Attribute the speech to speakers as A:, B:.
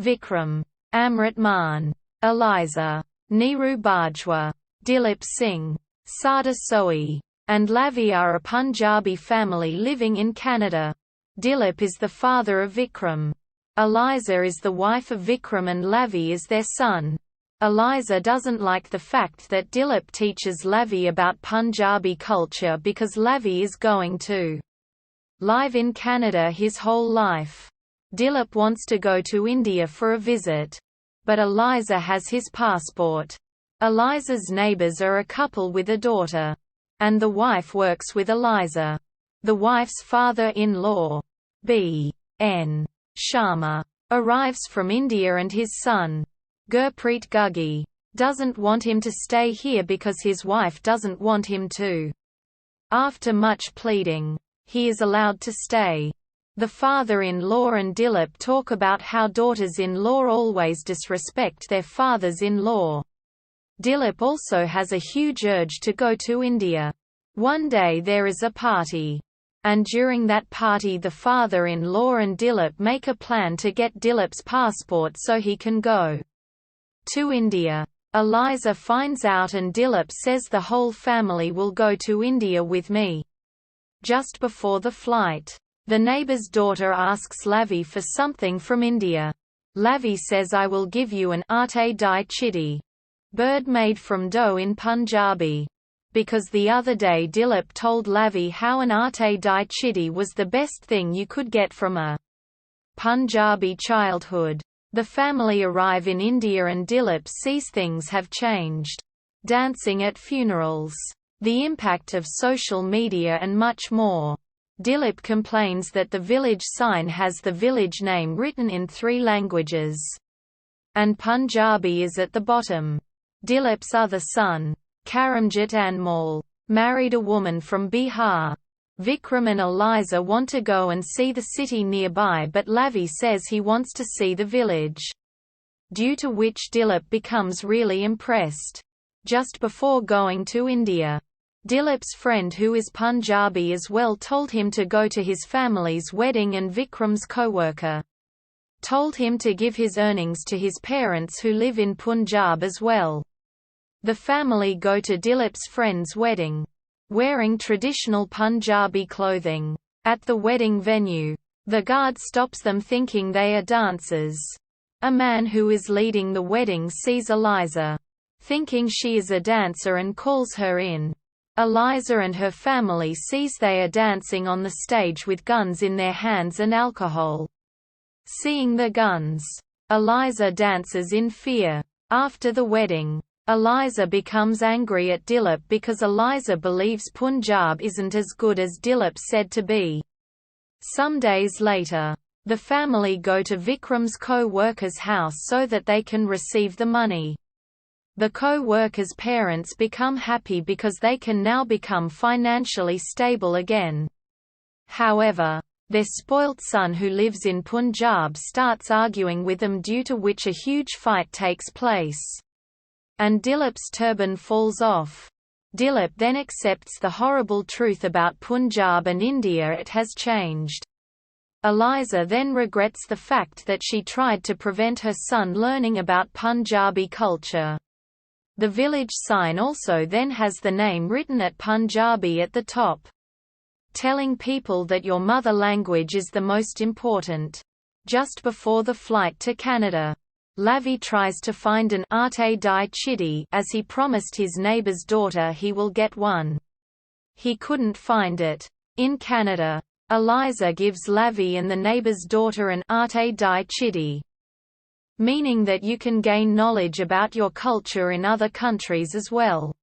A: Vikram, Amrit Maan, Eliza, Neeru Bajwa, Dilip Singh, Sada Sohi, and Lavi are a Punjabi family living in Canada. Dilip is the father of Vikram. Eliza is the wife of Vikram and Lavi is their son. Eliza doesn't like the fact that Dilip teaches Lavi about Punjabi culture because Lavi is going to live in Canada his whole life. Dilip wants to go to India for a visit. But Eliza has his passport. Eliza's neighbors are a couple with a daughter. And the wife works with Eliza. The wife's father-in-law, B.N. Sharma, arrives from India and his son, Gurpreet Guggi, doesn't want him to stay here because his wife doesn't want him to. After much pleading, he is allowed to stay. The father-in-law and Dilip talk about how daughters-in-law always disrespect their fathers-in-law. Dilip also has a huge urge to go to India. One day there is a party. And during that party the father-in-law and Dilip make a plan to get Dilip's passport so he can go to India. Eliza finds out and Dilip says the whole family will go to India with me. Just before the flight, the neighbor's daughter asks Lavi for something from India. Lavi says I will give you an Aate Di Chidi, bird made from dough in Punjabi. Because the other day Dilip told Lavi how an Aate Di Chidi was the best thing you could get from a Punjabi childhood. The family arrive in India and Dilip sees things have changed. Dancing at funerals, the impact of social media and much more. Dilip complains that the village sign has the village name written in 3 languages. And Punjabi is at the bottom. Dilip's other son, Karamjit Anmol, married a woman from Bihar. Vikram and Eliza want to go and see the city nearby but Lavi says he wants to see the village. Due to which Dilip becomes really impressed. Just before going to India, Dilip's friend who is Punjabi as well told him to go to his family's wedding and Vikram's co-worker told him to give his earnings to his parents who live in Punjab as well. The family go to Dilip's friend's wedding, wearing traditional Punjabi clothing. At the wedding venue, the guard stops them thinking they are dancers. A man who is leading the wedding sees Eliza, thinking she is a dancer and calls her in. Eliza and her family sees they are dancing on the stage with guns in their hands and alcohol. Seeing the guns, Eliza dances in fear. After the wedding, Eliza becomes angry at Dilip because Eliza believes Punjab isn't as good as Dilip said to be. Some days later, the family go to Vikram's co-worker's house so that they can receive the money. The co-worker's parents become happy because they can now become financially stable again. However, their spoilt son who lives in Punjab starts arguing with them due to which a huge fight takes place. And Dilip's turban falls off. Dilip then accepts the horrible truth about Punjab and India, it has changed. Eliza then regrets the fact that she tried to prevent her son learning about Punjabi culture. The village sign also then has the name written at Punjabi at the top, telling people that your mother language is the most important. Just before the flight to Canada, Lavi tries to find an Aate Di Chidi as he promised his neighbor's daughter he will get one. He couldn't find it. In Canada, Eliza gives Lavi and the neighbor's daughter an Aate Di Chidi, meaning that you can gain knowledge about your culture in other countries as well.